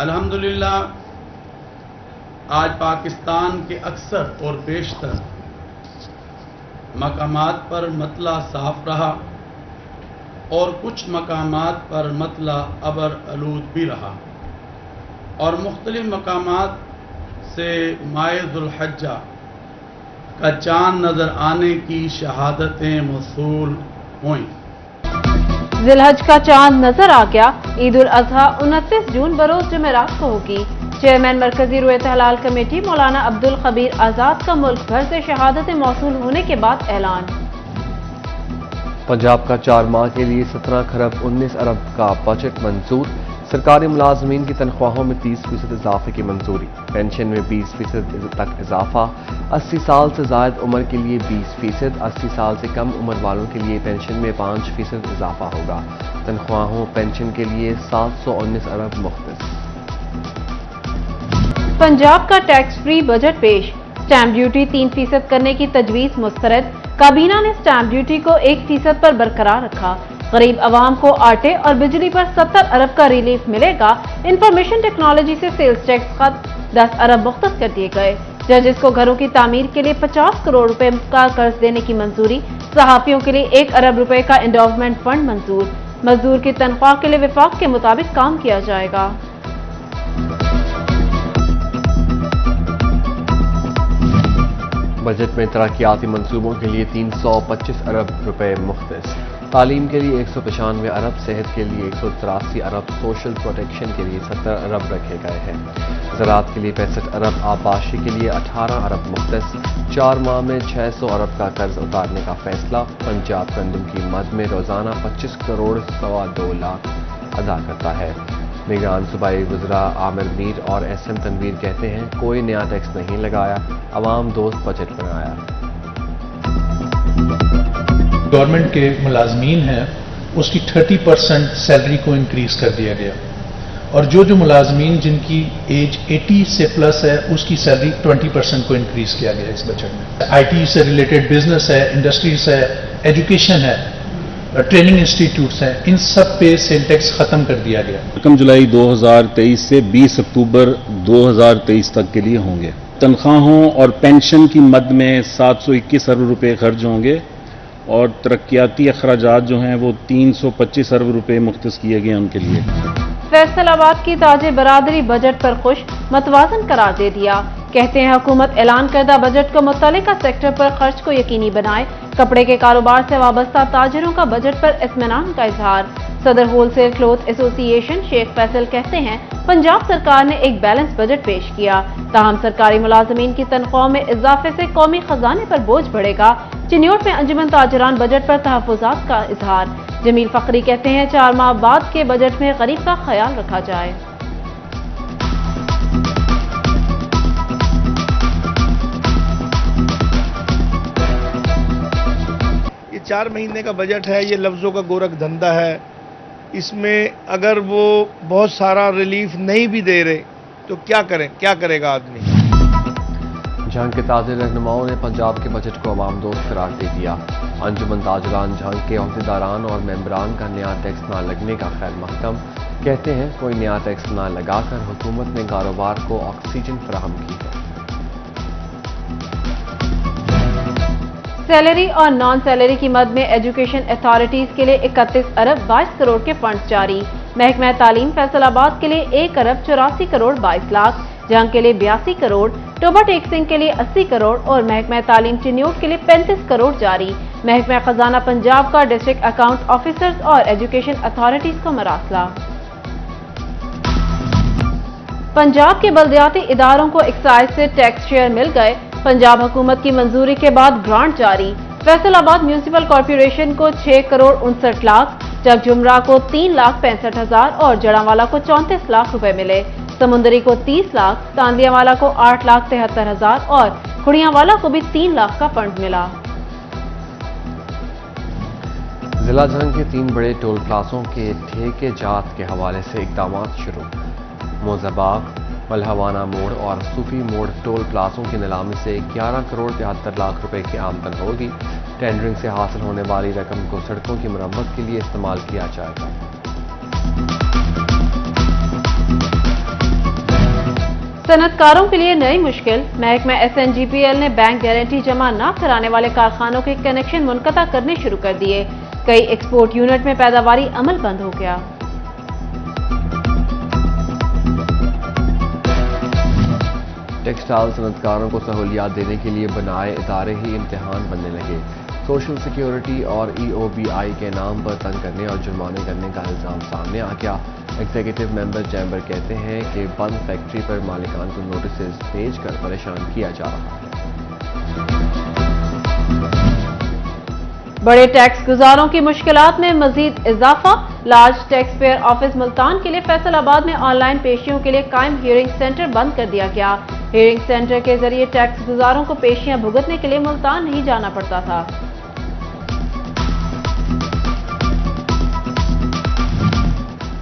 الحمدللہ آج پاکستان کے اکثر اور بیشتر مقامات پر مطلع صاف رہا اور کچھ مقامات پر مطلع ابر آلود بھی رہا اور مختلف مقامات سے ماہ ذوالحجہ کا چاند نظر آنے کی شہادتیں موصول ہوئیں۔ ذی الحج کا چاند نظر آ گیا۔ عید الاضحیٰ 29 جون بروز جمعرات کو ہوگی۔ چیئرمین مرکزی رویت حلال کمیٹی مولانا عبدالخبیر آزاد کا ملک بھر سے شہادتیں موصول ہونے کے بعد اعلان۔ پنجاب کا 4 ماہ کے لیے 17 کھرب 19 ارب کا بجٹ منظور۔ سرکاری ملازمین کی تنخواہوں میں 30% اضافے کی منظوری۔ پینشن میں 20% تک اضافہ۔ 80 سال سے زائد عمر کے لیے 20%۔ 80 سال سے کم عمر والوں کے لیے پینشن میں 5% اضافہ ہوگا۔ تنخواہوں پینشن کے لیے 719 ارب مختص۔ پنجاب کا ٹیکس فری بجٹ پیش۔ اسٹیمپ ڈیوٹی 3% کرنے کی تجویز مسترد۔ کابینہ نے اسٹیمپ ڈیوٹی کو 1% پر برقرار رکھا۔ غریب عوام کو آٹے اور بجلی پر 70 ارب کا ریلیف ملے گا۔ انفارمیشن ٹیکنالوجی سے سیلز ٹیکس خط 10 ارب مختص کر دیے گئے۔ ججز کو گھروں کی تعمیر کے لیے 50 کروڑ روپے کا قرض دینے کی منظوری۔ صحافیوں کے لیے 1 ارب روپے کا انڈومنٹ فنڈ منظور۔ مزدور کی تنخواہ کے لیے وفاق کے مطابق کام کیا جائے گا۔ بجٹ میں ترقیاتی منصوبوں کے لیے 325 ارب روپے مختص۔ تعلیم کے لیے 195 ارب، صحت کے لیے 183 ارب، سوشل پروٹیکشن کے لیے 70 ارب رکھے گئے ہیں۔ زراعت کے لیے 65 ارب، آبپاشی کے لیے 18 ارب مختص۔ 4 ماہ میں 600 ارب کا قرض اتارنے کا فیصلہ۔ پنجاب گندم کی مد میں روزانہ 25 کروڑ 2.25 لاکھ ادا کرتا ہے۔ نگران صوبائی وزراء عامر میر اور ایس ایم تنویر کہتے ہیں کوئی نیا ٹیکس نہیں لگایا، عوام دوست بجٹ بنایا۔ گورنمنٹ کے ملازمین ہیں اس کی 30% سیلری کو انکریز کر دیا گیا، اور جو ملازمین جن کی ایج 80 سے پلس ہے اس کی سیلری 20% کو انکریز کیا گیا اس بجٹ میں۔ آئی ٹی سے ریلیٹڈ بزنس ہے، انڈسٹریز ہے، ایجوکیشن ہے، ٹریننگ انسٹیٹیوٹس ہیں، ان سب پہ سیل ٹیکس ختم کر دیا گیا۔ 1 جولائی 2023 سے 20 اکتوبر 2023 تک کے لیے ہوں گے۔ تنخواہوں اور پینشن کی مد میں 721 ارب روپے خرچ ہوں گے اور ترقیاتی اخراجات جو ہیں وہ 325 ارب روپے مختص کیے گئے ان کے لیے۔ فیصل آباد کی تاج برادری بجٹ پر خوش، متوازن قرار دے دیا۔ کہتے ہیں حکومت اعلان کردہ بجٹ کو متعلقہ سیکٹر پر خرچ کو یقینی بنائے۔ کپڑے کے کاروبار سے وابستہ تاجروں کا بجٹ پر اطمینان کا اظہار۔ صدر ہول سیل کلوتھ ایسوسی ایشن شیخ فیصل کہتے ہیں پنجاب سرکار نے ایک بیلنس بجٹ پیش کیا، تاہم سرکاری ملازمین کی تنخواہوں میں اضافے سے قومی خزانے پر بوجھ بڑھے گا۔ چنیوٹ میں انجمن تاجران بجٹ پر تحفظات کا اظہار۔ جمیل فقری کہتے ہیں 4 ماہ بعد کے بجٹ میں غریب کا خیال رکھا جائے۔ یہ 4 مہینے کا بجٹ ہے، یہ لفظوں کا گورکھ دھندا ہے۔ اس میں اگر وہ بہت سارا ریلیف نہیں بھی دے رہے تو کیا کرے گا آدمی۔ جھنگ کے تاجر رہنماؤں نے پنجاب کے بجٹ کو عوام دوست قرار دے دیا۔ انجمن تاجران جھنگ کے عہدیداران اور ممبران کا نیا ٹیکس نہ لگنے کا خیر مقدم، کہتے ہیں کوئی نیا ٹیکس نہ لگا کر حکومت نے کاروبار کو آکسیجن فراہم کی ہے۔ سیلری اور نان سیلری کی مد میں ایجوکیشن اتھارٹیز کے لیے 31 ارب 22 کروڑ کے فنڈز جاری۔ محکمہ تعلیم فیصل آباد کے لیے 1 ارب 84 کروڑ 22 لاکھ، جنگ کے لیے 82 کروڑ، ٹوبا ٹیکسنگ کے لیے 80 کروڑ اور محکمہ تعلیم چنیوٹ کے لیے 35 کروڑ جاری۔ محکمہ خزانہ پنجاب کا ڈسٹرکٹ اکاؤنٹ آفیسرز اور ایجوکیشن اتھارٹیز کو مراسلہ۔ پنجاب کے بلدیاتی اداروں کو ایکسائز سے ٹیکس شیئر مل گئے۔ پنجاب حکومت کی منظوری کے بعد گرانٹ جاری۔ فیصل آباد میونسپل کارپوریشن کو 6 کروڑ 59 لاکھ، جگ جمرہ کو 3,65,000 اور جڑاوالا کو 34 لاکھ روپے ملے۔ سمندری کو 30 لاکھ، تاندیا والا کو 8,73,000 اور کھڑیاں والا کو بھی 3 لاکھ کا فنڈ ملا۔ ضلع جھنگ کے 3 بڑے ٹول پلازوں کے ٹھیکے جات کے حوالے سے اقدامات شروع۔ موزہباغ، ملہوانہ موڑ اور صوفی موڑ ٹول پلازوں کی نیلامی سے 11 کروڑ 73 لاکھ روپے کی آمدن ہوگی۔ ٹینڈرنگ سے حاصل ہونے والی رقم کو سڑکوں کی مرمت کے لیے استعمال کیا جائے گا۔ صنعتکاروں کے لیے نئی مشکل، محکمہ SNGPL نے بینک گارنٹی جمع نہ کرانے والے کارخانوں کے کنیکشن منقطع کرنے شروع کر دیے۔ کئی ایکسپورٹ یونٹ میں پیداواری عمل بند ہو گیا۔ ٹیکسٹائل صنعتکاروں کو سہولیات دینے کے لیے بنائے ادارے ہی امتحان بننے لگے۔ سوشل سیکیورٹی اور EOBI کے نام پر تنگ کرنے اور جرمانے کرنے کا الزام سامنے آ گیا۔ ایگزیکٹو ممبر چیمبر کہتے ہیں کہ بند فیکٹری پر مالکان کو نوٹسز بھیج کر پریشان کیا جا رہا ہے۔ بڑے ٹیکس گزاروں کی مشکلات میں مزید اضافہ، large taxpayer office Multan کے لیے فیصل آباد میں آن لائن پیشیوں کے لیے قائم ہیئرنگ سینٹر بند کر دیا گیا۔ ہیئرنگ سینٹر کے ذریعے ٹیکس گزاروں کو پیشیاں بھگتنے کے لیے ملتان نہیں جانا پڑتا تھا۔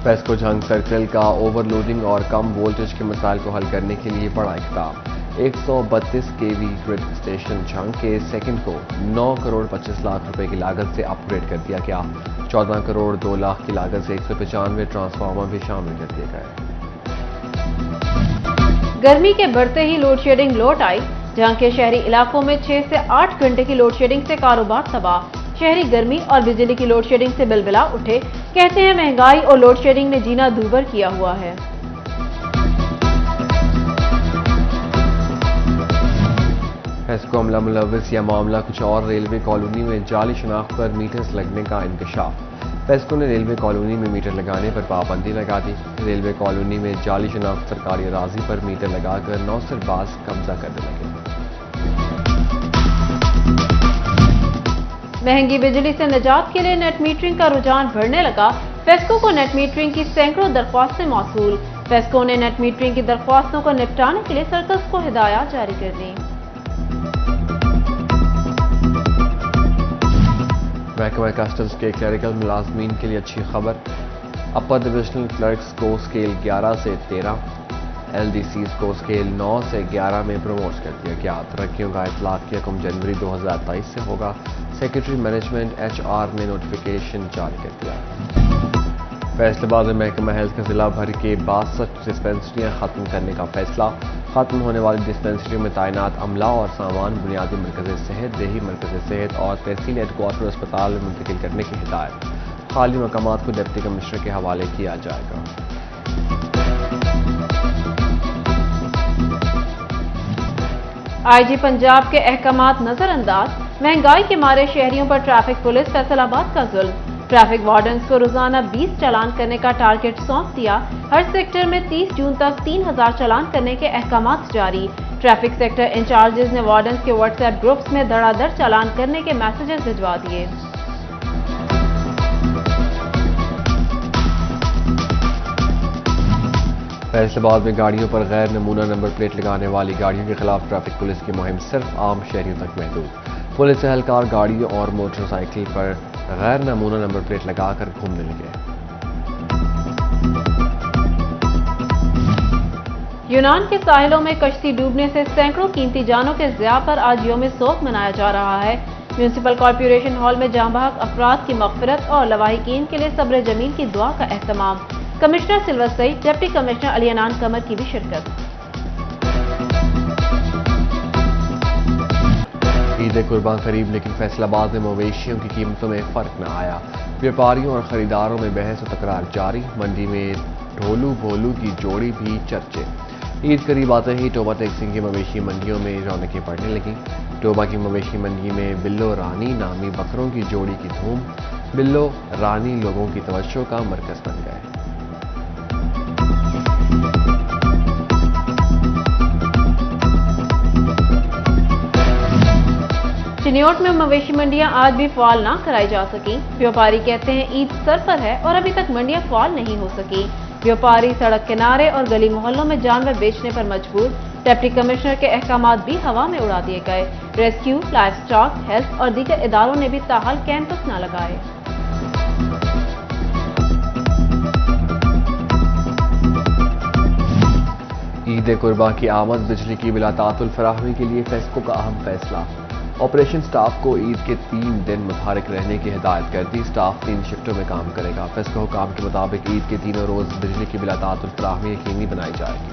پیسکو جھنگ سرکل کا اوور لوڈنگ اور کم وولٹیج کے مسائل کو حل کرنے کے لیے بڑا اقدام۔ 132 kV گرڈ اسٹیشن جھنگ کے سیکنڈ کو 9 کروڑ 25 لاکھ روپے کی لاگت سے اپ گریڈ کر دیا گیا۔ 14 کروڑ 2 لاکھ کی لاگت سے 195 ٹرانسفارمر بھی شامل کر دیے گئے۔ گرمی کے بڑھتے ہی لوڈ شیڈنگ لوٹ آئی، جہاں کے شہری علاقوں میں 6 سے 8 گھنٹے کی لوڈ شیڈنگ سے کاروبار تباہ۔ شہری گرمی اور بجلی کی لوڈ شیڈنگ سے بلبلا اٹھے، کہتے ہیں مہنگائی اور لوڈ شیڈنگ نے جینا دوبر کیا ہوا ہے۔ پیسکو عملہ ملوث یا معاملہ کچھ اور، ریلوے کالونی میں جعلی شناخت پر میٹرز لگنے کا انکشاف۔ پیسکو نے ریلوے کالونی میں میٹر لگانے پر پابندی لگا دی۔ ریلوے کالونی میں جعلی شناخت سرکاری اراضی پر میٹر لگا کر نوسر باز قبضہ کرنے لگے۔ مہنگی بجلی سے نجات کے لیے نیٹ میٹرنگ کا رجحان بڑھنے لگا۔ پیسکو کو نیٹ میٹرنگ کی سینکڑوں درخواستیں موصول۔ پیسکو نے نیٹ میٹرنگ کی درخواستوں کو نپٹانے کے لیے سرکلز کو ہدایات جاری کر دیں۔ محکمہ کسٹمز کے کلریکل ملازمین کے لیے اچھی خبر، اپر ڈویژنل کلرکس کو اسکیل 11 سے 13، LDCs کو اسکیل 9 سے 11 میں پروموٹ کر دیا گیا۔ ترقیوں کا اطلاق 1 جنوری 2023 سے ہوگا۔ سیکرٹری مینجمنٹ HR نے نوٹیفیکیشن جاری کر دیا۔ فیصل آباد میں محکمہ ہیلتھ کا ضلع بھر کے 62 ڈسپنسریاں ختم کرنے کا فیصلہ۔ ختم ہونے والی ڈسپنسریوں میں تعینات عملہ اور سامان بنیادی مرکز صحت، دیہی مرکز صحت اور تحصیل ہیڈ کوارٹر اسپتال میں منتقل کرنے کی ہدایت۔ خالی مقامات کو ڈپٹی کمشنر کے حوالے کیا جائے گا۔ IG پنجاب کے احکامات نظر انداز، مہنگائی کے مارے شہریوں پر ٹریفک پولیس فیصل آباد کا ظلم۔ ٹریفک وارڈنز کو روزانہ 20 چالان کرنے کا ٹارگٹ سونپ دیا۔ ہر سیکٹر میں 30 جون تک 3000 چالان کرنے کے احکامات جاری۔ ٹریفک سیکٹر انچارجز نے وارڈنز کے واٹس ایپ گروپس میں دھڑا دھڑ چالان کرنے کے میسجز بھجوا دیے۔ فیصل آباد میں گاڑیوں پر غیر نمونہ نمبر پلیٹ لگانے والی گاڑیوں کے خلاف ٹریفک پولیس کی مہم صرف عام شہریوں تک محدود۔ پولیس اہلکار گاڑیوں اور موٹر سائیکل پر غیر نمونہ نمبر پلیٹ لگا کر گھومنے لگے۔ یونان کے ساحلوں میں کشتی ڈوبنے سے سینکڑوں قیمتی جانوں کے ضیاع پر آج یوم سوگ منایا جا رہا ہے۔ میونسپل کارپوریشن ہال میں جاں بحق افراد کی مغفرت اور لواحقین کے لیے صبر جمیل کی دعا کا اہتمام۔ کمشنر سلور سعید، ڈپٹی کمشنر علی عنان قمر کی بھی شرکت۔ عید قربان قریب، لیکن فیصل آباد میں مویشیوں کی قیمتوں میں فرق نہ آیا۔ ویاپاریوں اور خریداروں میں بحث و تکرار جاری۔ منڈی میں ڈھولو بھولو کی جوڑی بھی چرچے۔ عید قریب آتے ہی ٹوبہ ٹیکسنگ کی مویشی منڈیوں میں رونقیں پڑنے لگیں۔ ٹوبہ کی مویشی منڈی میں بلو رانی نامی بکروں کی جوڑی کی دھوم۔ بلو رانی لوگوں کی توجہ کا مرکز بن گئے۔ چنیوٹ میں مویشی منڈیاں آج بھی فعال نہ کرائی جا سکیں۔ ویاپاری کہتے ہیں عید سر پر ہے اور ابھی تک منڈیاں فعال نہیں ہو سکی۔ ویاپاری سڑک کنارے اور گلی محلوں میں جانور بیچنے پر مجبور۔ ڈپٹی کمشنر کے احکامات بھی ہوا میں اڑا دیے گئے۔ ریسکیو، لائف سٹاک، ہیلتھ اور دیگر اداروں نے بھی تاحال کیمپس نہ لگائے۔ عید قربان کی آمد، بجلی کی بلا تعطل فراہمی کے لیے فیسکو کا اہم فیصلہ۔ آپریشن سٹاف کو عید کے 3 دن متحرک رہنے کی ہدایت کر دی۔ سٹاف 3 شفٹوں میں کام کرے گا۔ فیسکو حکام کے مطابق عید کے تینوں روز بجلی کی بلا تعطل فراہمی یقینی بنائی جائے گی۔